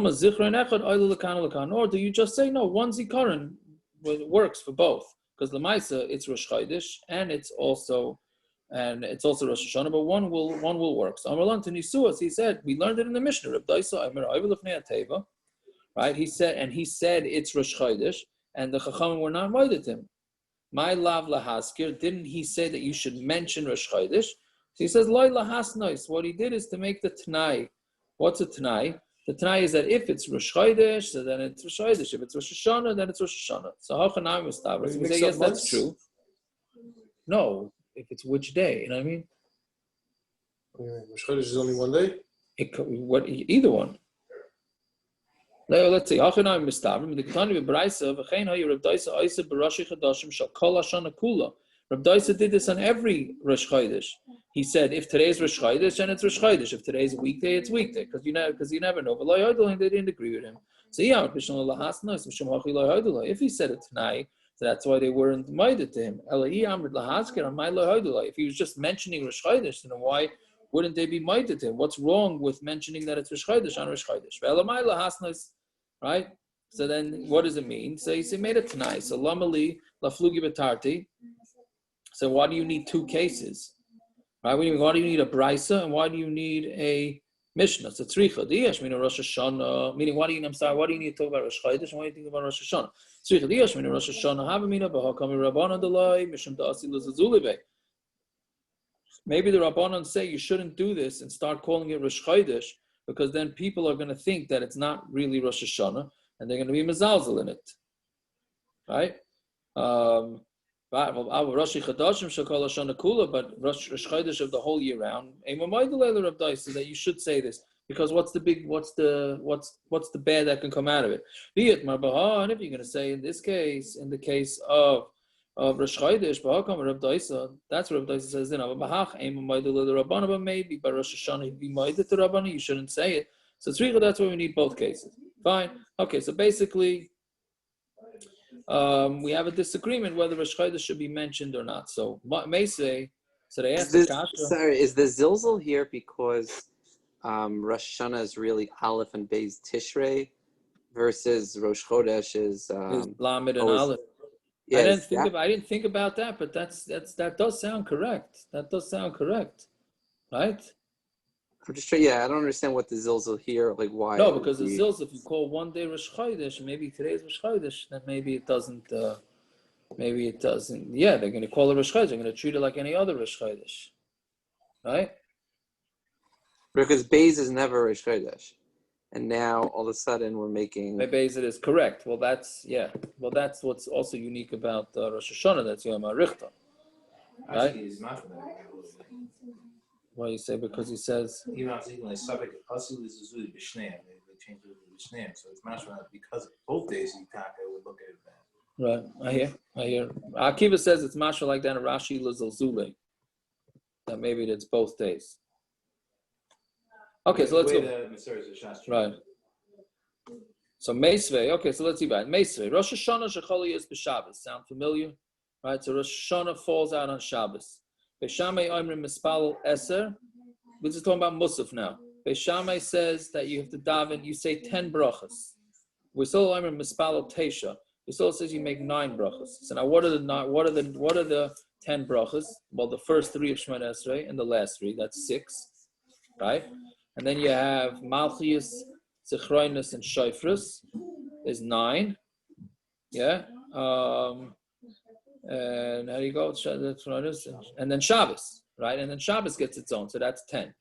you just say no? One zikaron works for both. Because Lamaisa, it's Rosh Chodesh and it's also Rosh Hashanah, but one will work. So Amrlan to Nisuas, he said, we learned it in the Mishna. Right? He said it's Rosh Chodesh, and the Chachamim were not moeded him. My lav lahaskir, didn't he say that you should mention Rosh Chodesh? So he says loy lahasnois. What he did is to make the tnai. What's a tnai? The tnai is that if it's Rosh Chodesh, so then it's Rosh Chodesh. If it's Rosh Hashanah, then it's Rosh Hashanah. So how can I establish? We say yes, that's true. No, if it's which day, you know what I mean? Rosh Chodesh is only one day. Either one. Now let's see. How can I establish? The Ketani b'Braisa v'chein hayu Rav Daisa oiseh b'Rosh Chodeshim shal kol Hashana kula. Rav Daisa did this on every Rosh Chodesh. He said, if today's Rosh Chodesh, then it's Rosh Chodesh. If today's a weekday, it's weekday. Because you never know. But they didn't agree with him. So if he said it tonight, so that's why they weren't minded to him. If he was just mentioning Rosh Chodesh, then why wouldn't they be minded to him? What's wrong with mentioning that it's Rosh Chodesh on Rosh Chodesh? Right? So then what does it mean? So he made it tonight. So lamali laflugi betarti. So why do you need two cases? Right? Why do you need a brisa and why do you need a Mishna? So tzricha diyash meaning Rosh Hashanah. Meaning why do you need to talk about Rosh Chodesh and why do you think about Rosh Hashanah? Tzricha diyash meaning Rosh Hashanah havamina b'hakami Rabbanan delay mishum da'asi l'zazulibe. Maybe the Rabbanan say you shouldn't do this and start calling it Rosh Chodesh because then people are going to think that it's not really Rosh Hashanah and they're going to be mezalzel in it. Right? Rosh Chodesh but Rosh Chodesh of the whole year round. So that you should say this because what's the bad that can come out of it? And if you're going to say in this case, in the case of Rosh Chodesh, that's what Rav Daisa says. But maybe by Rosh Hashanah he'd be moeded to Rabbana. You shouldn't say it. So that's why we need both cases. Fine. Okay. So basically. We have a disagreement whether Rosh Chodesh should be mentioned or not. So may say, so they asked is the zilzal here because Rosh Hashanah is really Aleph and Beis Tishrei versus Rosh Chodesh is Lamed and Aleph. I didn't think about that, but that does sound correct. Right? I'm just trying. Yeah, I don't understand what the zilzal here, like why. No, because the zilzal, if you call one day Rosh Chodesh, maybe today's Rosh Chodesh, then maybe it doesn't. Yeah, they're going to call it Rosh Chodesh. They're going to treat it like any other Rosh Chodesh, right? Because Beis is never Rosh Chodesh, and now all of a sudden we're making. Beis it is correct. Well, that's what's also unique about Rosh Hashanah. That's Yom HaRichta, right? Why you say? Because he says. Even I was thinking like subject asul is usually b'shneim. They changed it to b'shneim, so it's mashma because both days you talk, I would look at it that. Right, I hear. Akiva says it's mashma like that in Rashi Lazalzule. That maybe it's both days. Okay, so let's go. Right. So Meisvei. Okay, so let's see about Meisvei. Rosh Hashanah shecholi is b'Shabbos. Sound familiar? Right. So Rosh Hashanah falls out on Shabbos. Beishamei Oimrim Mispal Eser. We're just talking about Musaf now. Beishamei says that you have to daven. You say 10 brachas. We still Oimrim Mispal Teisha. We still says you make 9 brachas. So now, what are the 10 brachas? Well, the first 3 of Shemona Esrei and the last 3. That's 6, right? And then you have Malchius, Zichroinus, and Shofrus is 9. Yeah. And how do you go? And then Shabbos, right? And then Shabbos gets its own, so that's 10.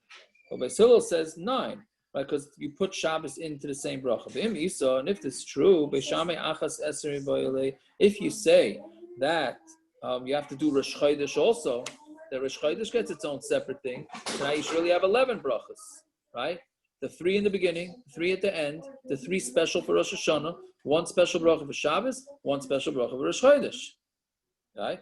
But Beis Hillel says 9, right? Because you put Shabbos into the same bracha. And if it's true, if you say that you have to do Rosh Chodesh also, the Rosh Chodesh gets its own separate thing. So now you should really have 11 brachas, right? The 3 in the beginning, 3 at the end, the 3 special for Rosh Hashanah, 1 special bracha for Shabbos, 1 special bracha for Rosh Chodesh, right?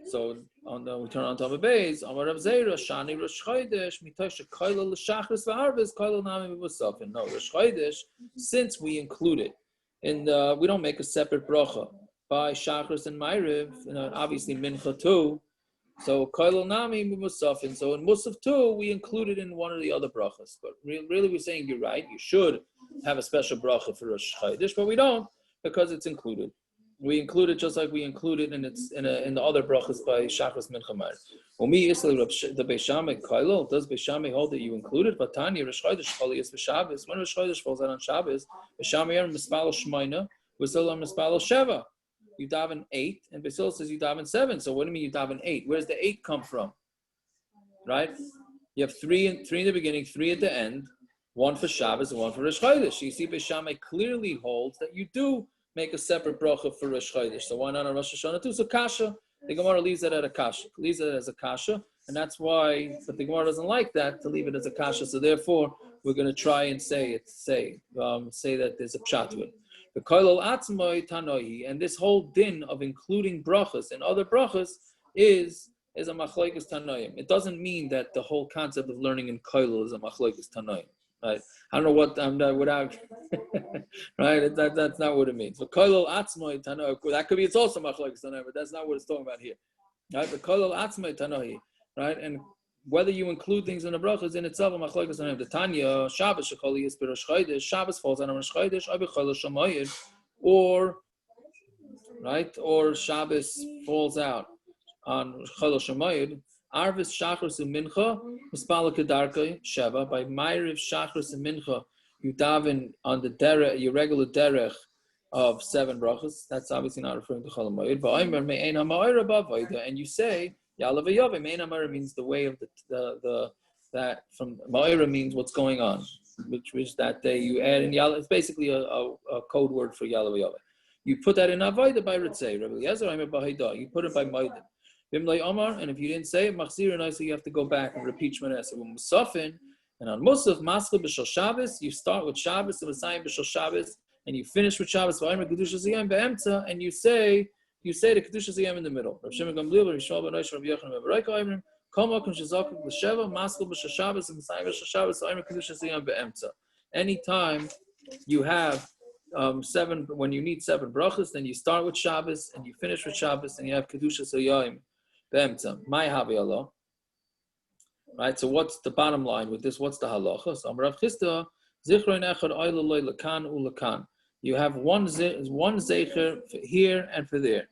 So we turn on top of Beis. Amar Rav Zera, Shani Rosh Chodesh, mitosh koilo l'shachris v'harvez koilo nami v'musafin. No, Rosh Chodesh, since we include it, and we don't make a separate bracha by Shachris and Ma'ariv, obviously Mincha too. So koilo nami v'musafin. So in Musaf too, we include it in one of the other brachas. But really, we're saying you're right. You should have a special bracha for Rosh Chodesh, but we don't because it's included. We include it just like we include it in the other brachas by Shachris Mincha Ma'ariv. Umi Yisrael the Beis Shammai Kailo, does Beis Shammai hold that you include it? But Tanya Rosh Chodesh Cholias v'Shabbos. When Rosh Chodesh falls out on Shabbos, Beis Shammai Mispalo Shmoina, Beis Hillel Mispalo Sheva. You daven 8, and Beis Hillel says you daven 7. So what do you mean you daven 8? Where's the 8 come from? Right? You have 3 in the beginning, 3 at the end, 1 for Shabbos and 1 for Rosh Chodesh. You see, Beis Shammai clearly holds that you do make a separate bracha for Rosh Chodesh. So why not on Rosh Hashanah too? So kasha, the Gemara leaves that at a kasha, leaves it as a kasha, and that's why. But the Gemara doesn't like that to leave it as a kasha. So therefore, we're going to try and say that there's a pshat to it. The koilol atzmoi tnai, and this whole din of including brachas and other brachas is a machlokes tanaim. It doesn't mean that the whole concept of learning in koilol is a machlokes tanaim. Right? I don't know what I'm without. Right? That's not what it means. But koilol atzmoi tanaim. That could be it's also machlokes tanaim, but that's not what it's talking about here. Right? But koilol atzmoi tanaim. Right? And whether you include things in the brachas in itself, machlokes tanaim. The Tanya Shabbos shekoli is Rosh Chodesh. Shabbos falls on Rosh Chodesh. Or Shabbos falls out on Chol Shamayid. Arvis Shachris and Mincha, Mispala Kedarkai, Sheva. By Ma'ariv Shachris and Mincha, you daven on the derech, your regular derech of 7 brachas. That's obviously not referring to Chol Hamayid. Va'aymer me'ein ha'ma'ira ba'vayda, and you say Yalav Yaveh. Me'ein ha'ma'ira means the way of the that from Ma'ira means what's going on, which is that day you add in Yalav. It's basically a code word for Yalav Yaveh. You put that in Avayda by Ritzei. Rabbi Eliezer Aimer b'Haida. You put it by Ma'ida. And if you didn't say it, so you have to go back and repeat Shmoneh Esrei. And on Musaf, Maskil b'Shal Shabbos, you start with Shabbos and Messiah b'Shal Shabbos, and you finish with Shabbos and you say the Kedusha Ziyam in the middle. Rav Shimon Gamliel, Rav Yishmael ben Rosh, Rav Yochanan ben Bereika Oimrim, Kol Makom Shezakuk l'Sheva, Maskil b'Shal Shabbos and Messiah b'Shal Shabbos, Kedusha Ziyam be'emtza. Anytime you have 7, when you need 7 brachas, then you start with Shabbos and you finish with Shabbos, and you have Kedusha Ziyam. My Havi Allah. Right, so what's the bottom line with this? What's the halacha? So Rav Chisda, Zichron Echad Oilaloi Lakan Ulakan. You have one zecher here and for there,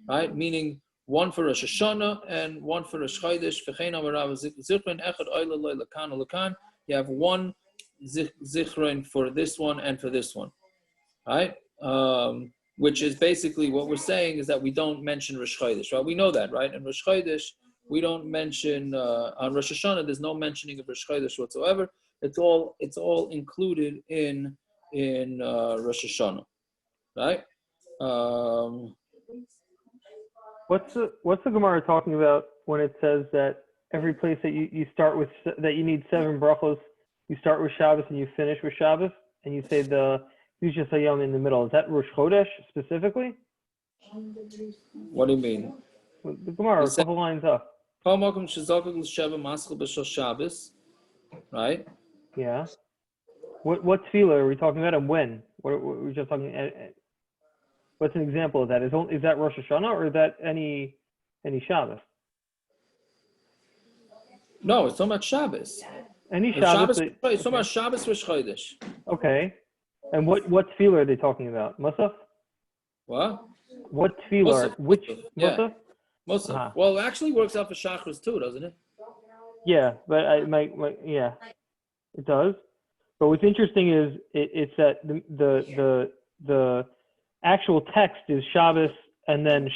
right? Meaning one for Rosh Hashanah and one for Rosh Chodesh. V'chein Amar Rav Zichron Echad Oilaloi Lakan Ulakan. You have one zichron for this one and for this one, right? Which is basically what we're saying is that we don't mention Rosh Chodesh, right? We know that, right? In Rosh Chodesh, we don't mention on Rosh Hashanah. There's no mentioning of Rosh Chodesh whatsoever. It's all included in Rosh Hashanah, right? What's the Gemara talking about when it says that every place that you start with that you need 7 brachos, you start with Shabbos and you finish with Shabbos, and you say the Kedusha Ziyam in the middle. Is that Rosh Chodesh specifically? What do you mean? The Gemara, a couple lines up. Right? Yeah. What tefillah are we talking about, and when? What are we just talking? What's an example of that? Is that Rosh Hashanah, or is that any Shabbos? No, it's talking about Shabbos. Any Shabbos. It's talking about Shabbos Rosh Chodesh. Okay. And what tefillah are they talking about? Musaf? What? What tefillah? Which yeah. Musaf? Musaf. Uh-huh. Well, it actually works out for Shachris too, doesn't it? Yeah, but yeah, it does. But what's interesting is it's that the actual text is Shabbos and then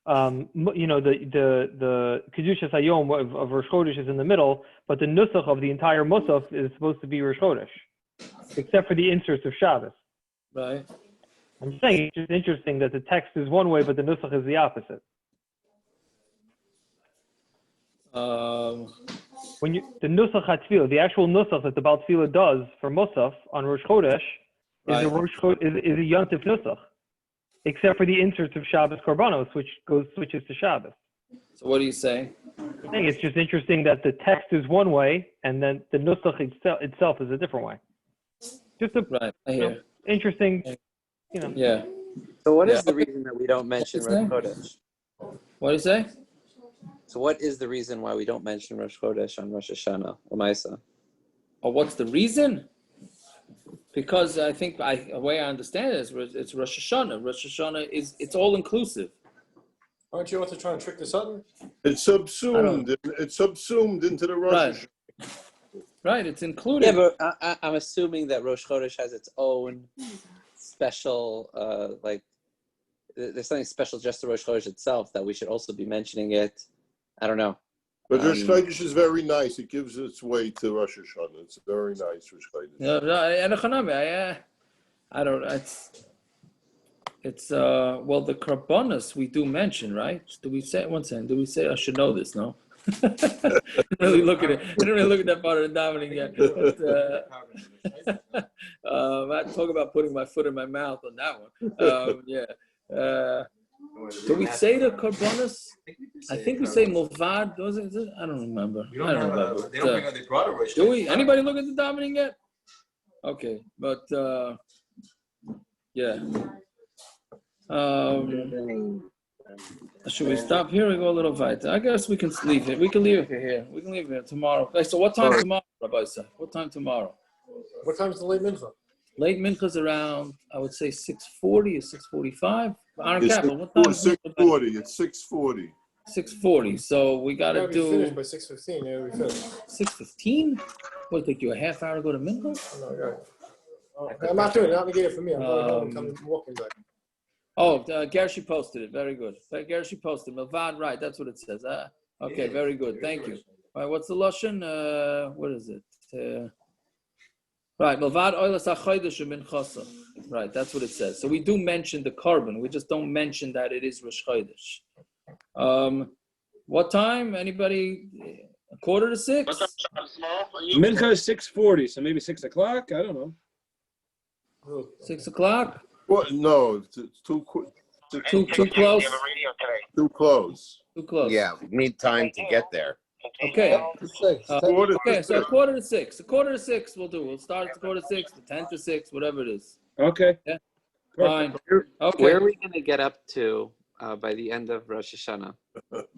the Kedushas Hayom of Rosh Chodesh is in the middle, but the nusach of the entire Musaf is supposed to be Rosh Chodesh, except for the inserts of Shabbos. Right. I'm saying it's just interesting that the text is one way, but the nusach is the opposite. When the nusach HaTfilah, the actual nusach that the Baal Tfilah does for Musaf on Rosh Chodesh is a Yontif nusach, except for the inserts of Shabbos Korbanos, which switches to Shabbos. So what do you say? I think it's just interesting that the text is one way and then the nusach itself is a different way. Just a interesting, Yeah. So what is the reason that we don't mention Rosh Chodesh? What do you say? So what is the reason why we don't mention Rosh Chodesh on Rosh Hashanah? Lamaisa? Or what's the reason? Because I think the way I understand it is it's Rosh Hashanah. Rosh Hashanah it's all inclusive. Aren't you also trying to trick the Sutton? It's subsumed. It's subsumed into the Rosh Hashanah. Right, it's included. Yeah, but I'm assuming that Rosh Chodesh has its own special, there's something special just to Rosh Chodesh itself that we should also be mentioning it. I don't know. But Rosh Chodesh is very nice. It gives its way to Rosh Hashanah. It's very nice, Rosh Chodesh. I don't. It's well, the Karbonos we do mention, right? Do we say one second? Do we say I should know this? No. I didn't really look at it. I didn't really look at that part of the davening yet. But, I talk about putting my foot in my mouth on that one. Do we say the Karbonos? I think we say Mulvad. Was it? I don't remember. I don't remember. They don't bring brought a Rosh. Do we? Anybody look at the davening yet? Okay, but yeah. Should we stop here or go a little weiter? I guess we can leave it. We can leave it here. We can leave it tomorrow. Okay, so what time tomorrow, Rabbi Sa? What time tomorrow? What time is the late mincha? Late mincha is around, I would say 6:40 or 6:45. It's 6:40. It's 6:40. 6:40. So we got to do. Finished by 6:15. Yeah, we finished. 6:15? What, it take you a half hour to go to mincha? I'm not doing it. Not negated for me. I'm going home and coming walking back. Oh, Gershi posted it. Very good. Gershi posted Milvad, right? That's what it says. Okay, very good. Thank you. All right, what's the lashon? What is it? Right, Milvad oilas hachodesh minchasa. Right, that's what it says. So we do mention the carbon. We just don't mention that it is Rosh Chodesh. What time? Anybody? 5:45? Mincha is 6:40, so maybe 6 o'clock. I don't know. 6 o'clock? What? No, it's too quick. Too close. Too close. Too close. Yeah, we need time to get there. Okay. Okay, so 5:45. 5:45 we'll do. We'll start at 5:45, 5:50, whatever it is. Okay. Yeah. Fine. Okay. Where are we going to get up to by the end of Rosh Hashanah?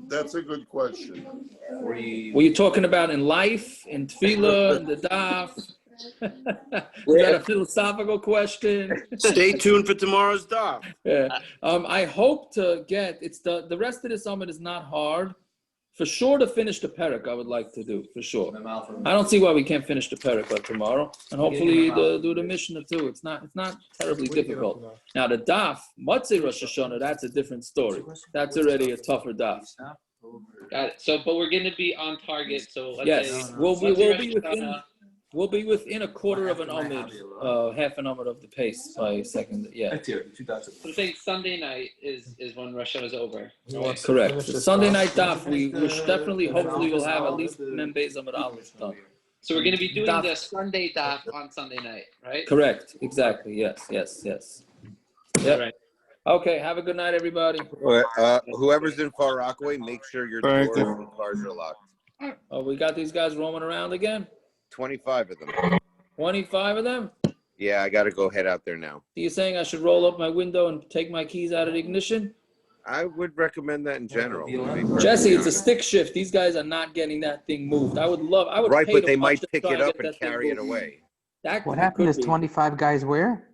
That's a good question. Were you talking about in life, in tefillah, in the daf? Is that a philosophical question? Stay tuned for tomorrow's daf. Yeah. I hope to get the rest of this Amud is not hard. For sure to finish the parak, I would like to do, for sure. I don't see why we can't finish the parak by tomorrow. And hopefully do the Mishna too. It's not terribly difficult. Now the daf, Matzei Rosh Hashanah, that's a different story. That's already a tougher daf. Got it. So, but we're going to be on target. So let's yes, say, we'll be within a quarter of an Amud, half an Amud of the pace by second. Yeah. So I'm saying Sunday night is when Rosh Hashanah is over. Right? Correct. The Sunday night daf, we definitely, hopefully, will have at least Mem Beis Amud Aleph done. So we're going to be doing the Sunday daf on Sunday night, right? Correct. Exactly. Yes. Yep. Right. Okay. Have a good night, everybody. Whoever's in Far Rockaway, make sure your doors and cars are locked. Oh, we got these guys roaming around again? 25 of them. 25 of them? Yeah, I got to go head out there now. So you're saying I should roll up my window and take my keys out of the ignition? I would recommend that in general. Jesse, it's a stick shift. These guys are not getting that thing moved. I would right, but they might pick it up and carry it away. What happened is 25 guys where?